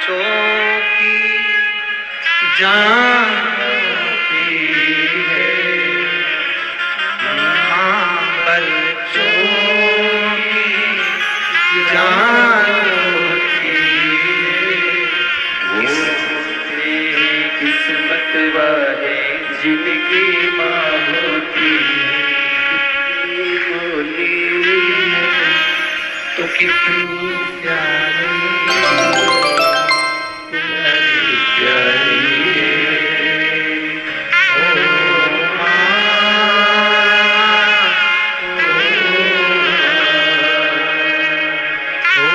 बच्चों की जान होती है, माँ बच्चों की जान होती है। वो तेरी किस्मत वाले जिनकी माँ होती है, बोली है तो कितनी प्यारी प्यारी है। ओ माँ, ओ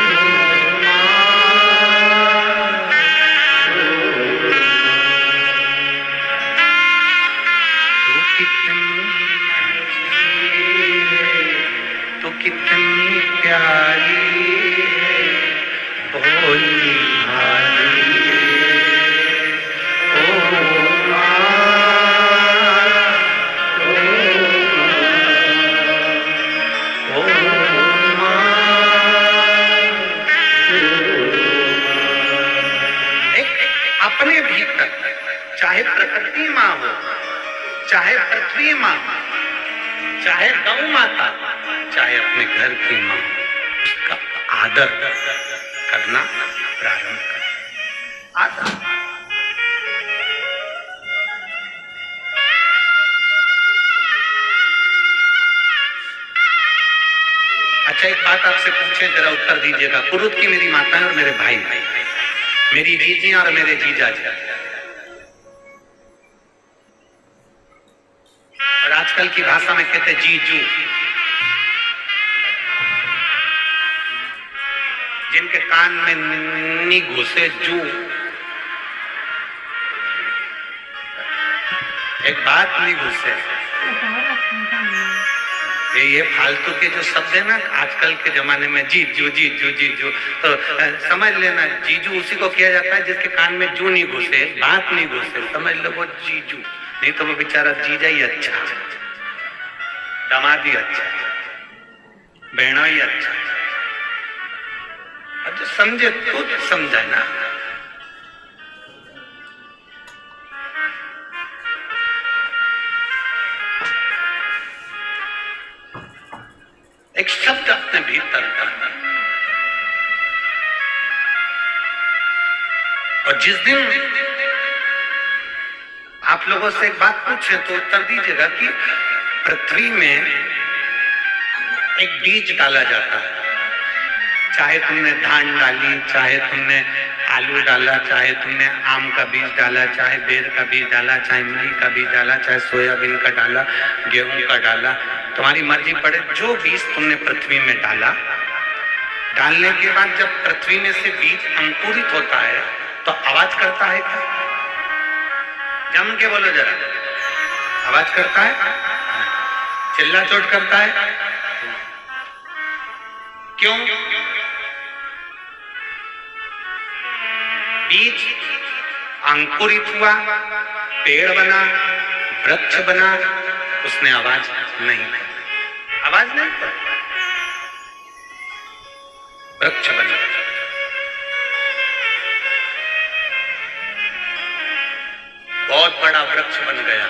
माँ, तो कितनी प्यारी है, भोली भाली है। ओ माँ, ओ माँ, एक अपने भीतर चाहे प्रकृति माँ हो, चाहे पृथ्वी माँ, चाहे गौ माता, चाहे अपने घर की माँ, उसका आदर करना प्रारंभ कर। आदर अच्छा, एक बात आपसे पूछे, जरा उत्तर दीजिएगा। कुरुद की मेरी माताएं और मेरे भाई, मेरी जीजियां और मेरे जीजा जी, और आजकल की भाषा में कहते जीजू, जिनके कान में नी घुसे जू। एक बात नहीं घुसे, ये फालतू के जो शब्द है ना आजकल के जमाने में, जीजू जीजू जीजू, तो समझ लेना जीजू उसी को किया जाता है जिसके कान में जू नहीं घुसे, बात नहीं घुसे, समझ लो वो जीजू। नहीं तो वो बेचारा जीजा ही अच्छा, दामाद ही अच्छा, बहना ही अच्छा। अब जो समझे तो समझा ना। एक शब्द अपने भीतर का, और जिस दिन आप लोगों से एक बात पूछे तो उत्तर दीजिएगा कि पृथ्वी में एक बीज डाला जाता है, चाहे तुमने धान डाली, चाहे तुमने आलू डाला, चाहे तुमने आम का बीज डाला, चाहे बेर का बीज डाला, चाहे मूंग का बीज डाला, चाहे सोयाबीन का डाला, गेहूं का डाला, तुम्हारी मर्जी पड़े। जो बीज तुमने पृथ्वी में डाला, डालने के बाद जब पृथ्वी में से बीज अंकुरित होता है तो आवाज करता है क्या? जम के बोलो जरा, आवाज करता है? चिल्ला चोट करता है? क्यों? बीज अंकुरित हुआ, पेड़ बना, वृक्ष बना, उसने आवाज नहीं की, आवाज नहीं की, वृक्ष बना। बहुत बड़ा वृक्ष बन गया,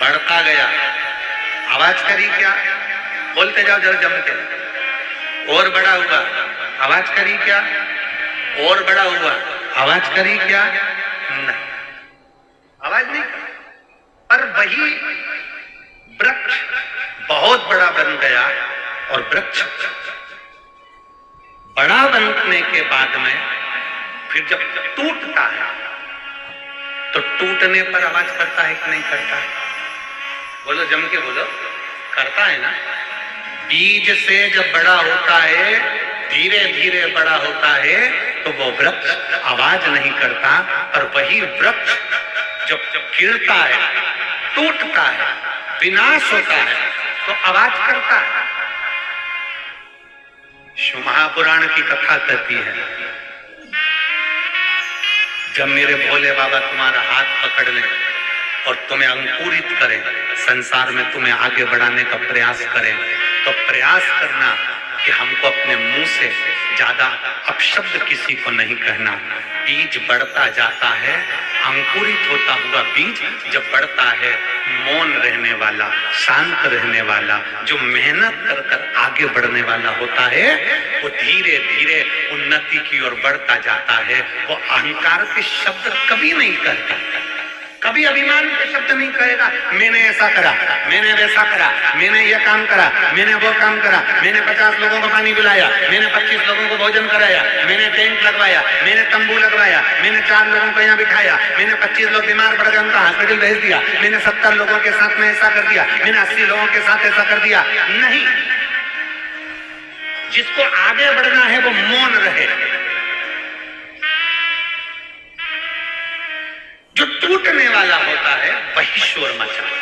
बढ़ता गया, आवाज करी क्या? बोलते जाओ जरा जम के। और बड़ा हुआ, आवाज करी क्या? और बड़ा हुआ, आवाज करी क्या? नहीं, आवाज नहीं करी। पर वही वृक्ष बहुत बड़ा बन गया, और वृक्ष बड़ा बनने के बाद में फिर जब टूटता है तो टूटने पर आवाज करता है कि नहीं करता है? बोलो जम के बोलो, करता है ना। बीज से जब बड़ा होता है, धीरे धीरे बड़ा होता है, तो वो वृक्ष आवाज नहीं करता, और वही वृक्ष जब गिरता है, टूटता है, विनाश होता है, तो आवाज करता है। शिव महापुराण की कथा कहती है, जब मेरे भोले बाबा तुम्हारा हाथ पकड़ लें और तुम्हें अंकुरित करें, संसार में तुम्हें आगे बढ़ाने का प्रयास करें, तो प्रयास करना कि हमको अपने मुंह से ज्यादा अपशब्द किसी को नहीं कहना। बीज बढ़ता जाता है, अंकुरित होता हुआ बीज जब बढ़ता है, मौन रहने वाला, शांत रहने वाला, जो मेहनत कर कर आगे बढ़ने वाला होता है, वो धीरे धीरे उन्नति की ओर बढ़ता जाता है। वो अहंकार के शब्द कभी नहीं कहता, कभी अभिमान के शब्द नहीं कहेगा। मैंने ऐसा करा, मैंने वैसा करा, मैंने ये काम करा, मैंने वो काम करा, मैंने 50 लोगों को पानी पिलाया, मैंने 25 लोगों को भोजन कराया, मैंने टेंट लगवाया, मैंने तंबू लगवाया, मैंने 4 लोगों को यहाँ बिठाया, मैंने 25 लोग बीमार पड़ गए उनका हॉस्पिटल भेज दिया, मैंने 70 लोगों के साथ में ऐसा कर दिया, मैंने 80 लोगों के साथ ऐसा कर दिया। नहीं, जिसको आगे बढ़ना है वो मौन रहे। जो टूटने वाला होता है वही शोर मचाए,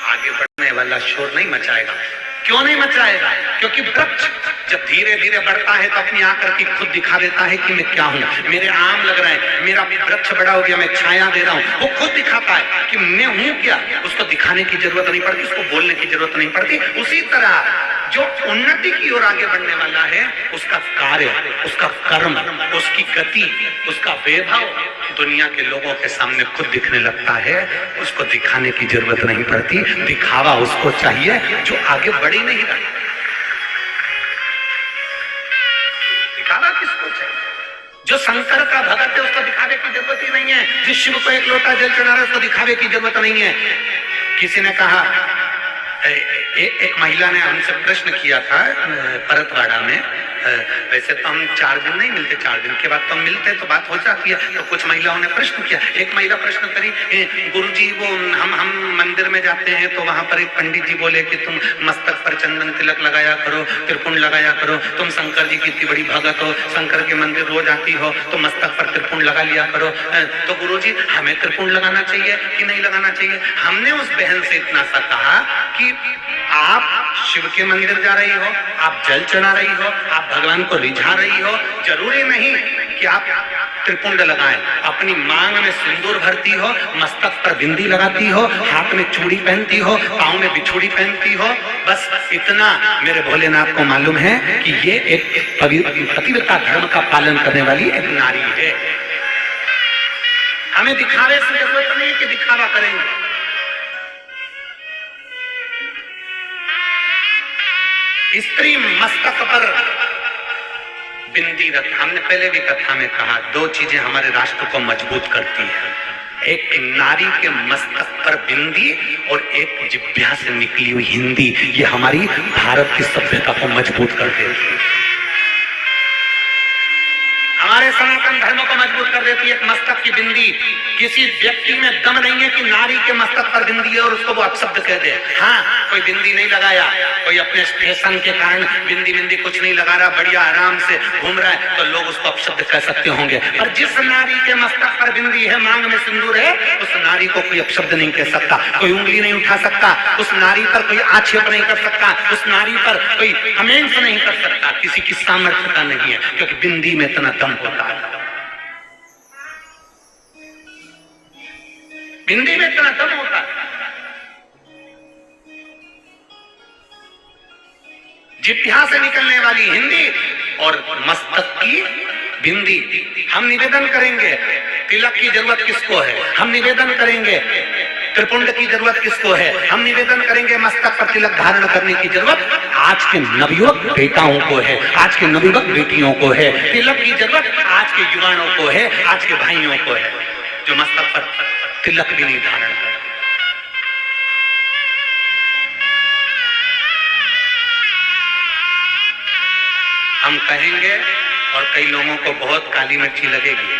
आगे बढ़ने वाला शोर नहीं मचाएगा। क्यों नहीं मचाएगा? क्योंकि वृक्ष जब धीरे धीरे बढ़ता है तो अपनी आकृति खुद दिखा देता है कि मैं क्या हूं। मेरे आम लग रहे हैं, मेरा वृक्ष बड़ा हो गया, मैं छाया दे रहा हूं। वो खुद दिखाता है कि मैं हूं क्या। उसको दिखाने की जरूरत नहीं पड़ती, उसको बोलने की जरूरत नहीं पड़ती। उसी तरह जो उन्नति की ओर आगे बढ़ने वाला है, उसका कार्य, उसका कर्म, उसकी गति, उसका वैभव दुनिया के लोगों के सामने खुद दिखने लगता है। उसको दिखाने की जरूरत नहीं पड़ती। दिखावा उसको चाहिए जो आगे बढ़ ही नहीं रहा। दिखावा किसको चाहिए? जो शंकर का भगत है उसको दिखावे की जरूरत ही नहीं है। जिस शिव को एक लोटा जल चढ़ा रहा है उसको दिखावे की जरूरत नहीं है। किसी ने कहा, एक महिला ने हमसे प्रश्न किया था परतवाड़ा में। वैसे तो हम 4 दिन नहीं मिलते, 4 दिन के बाद तो हम मिलते तो बात हो जाती है। तो कुछ महिलाओं ने प्रश्न किया। एक महिला प्रश्न करी, गुरुजी वो हम मंदिर में जाते हैं तो वहां पर एक पंडित जी बोले कि तुम मस्तक पर चंदन तिलक लगाया करो, त्रिपुंड लगाया करो, तुम शंकर जी की इतनी बड़ी भगत हो, शंकर के मंदिर रोज आती हो तो मस्तक पर त्रिपुंड लगा लिया करो। तो गुरुजी हमें त्रिपुंड लगाना चाहिए कि नहीं लगाना चाहिए? हमने उस बहन से इतना सा कहा कि आप शिव के मंदिर जा रही हो, आप जल चढ़ा रही हो, आप भगवान को रिझा रही हो, जरूरी नहीं कि आप त्रिपुंड लगाएं। अपनी मांग में सिंदूर भरती हो, मस्तक पर बिंदी लगाती हो, हाथ में चूड़ी पहनती हो, पांव में बिछुड़ी पहनती हो, बस इतना मेरे भोलेनाथ को मालूम है कि ये एक पतिव्रता धर्म का पालन करने वाली एक नारी है। हमें दिखावे से जरूरत नहीं कि दिखावा करेंगे। स्त्री मस्तक पर बिंदी रख, हमने पहले भी कथा में कहा, 2 चीजें हमारे राष्ट्र को मजबूत करती है। एक नारी के मस्तक पर बिंदी और एक जिह्वा से निकली हुई हिंदी, ये हमारी भारत की सभ्यता को मजबूत कर देती है, हमारे सनातन धर्म को मजबूत कर देती है। एक मस्तक की बिंदी, किसी व्यक्ति में दम नहीं है कि नारी के मस्तक पर बिंदी है और उसको वो अपशब्द कह दे। हाँ, कोई बिंदी नहीं लगाया, कोई अपने फैशन के कारण बिंदी कुछ नहीं लगा रहा, बढ़िया आराम से घूम रहा है, तो लोग उसको अपशब्द कह सकते होंगे। पर जिस नारी के मस्तक पर बिंदी है, मांग में सिंदूर है, उस नारी को कोई अपशब्द नहीं कह सकता, कोई उंगली नहीं उठा सकता, उस नारी पर कोई आक्षेप नहीं कर सकता, उस नारी पर कोई कमेंट्स नहीं कर सकता। किसी की सामर्थ्यता नहीं है, क्योंकि बिंदी में इतना दम होता है, बिंदी में इतना दम होता है। जिह्वा से निकलने वाली हिंदी और मस्तक की बिंदी। हम निवेदन करेंगे, तिलक की जरूरत किसको है? हम निवेदन करेंगे, त्रिपुंड की जरूरत किसको है? हम निवेदन करेंगे, मस्तक पर तिलक धारण करने की जरूरत आज के नवयुवक बेटाओं को है, आज के नवयुवक बेटियों को है। तिलक की जरूरत आज के युवाओं को है, आज के भाइयों को है, जो मस्तक पर तिलक भी नहीं धारण करते। हम कहेंगे और कई लोगों को बहुत काली मिर्ची लगेगी,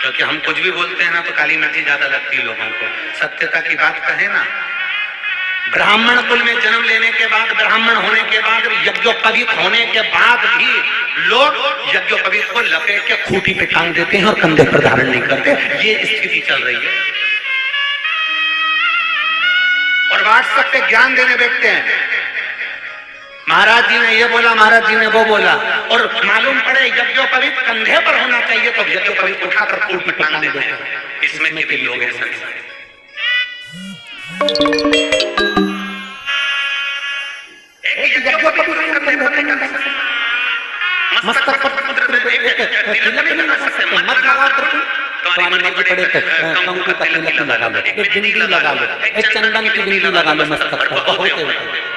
क्योंकि हम कुछ भी बोलते हैं ना तो काली मिर्ची ज्यादा लगती है लोगों को। सत्यता की बात कहें ना, ब्राह्मण कुल में जन्म लेने के बाद, ब्राह्मण होने के बाद, यज्ञोपवीत होने के बाद भी लोग यज्ञोपवीत को लपेट के खूंटी पे टांग देते हैं और कंधे पर धारण नहीं करते। ये स्थिति चल रही है और व्हाट्सएप पे ज्ञान देने बैठते हैं, महाराज जी ने ये बोला, महाराज जी ने वो बोला, और मालूम पड़े यज्ञोपवीत कंधे पर होना चाहिए तो यज्ञोपवीत उठाकर खूंटी पे टांग देते हैं। इसमें कितने लोग हैं संसार? यज्ञों को भी पूर्ण करने नहीं लगा सकते, मस्तक पर एक तिलक नहीं लगा सकते, मत लगाओ तुम्हारी मर्जी पड़े कंकु का तिलक लगा लो, एक बिंदी लगा लो, एक चंदन की बिंदी लगा लो मस्तक पर, बहुत है।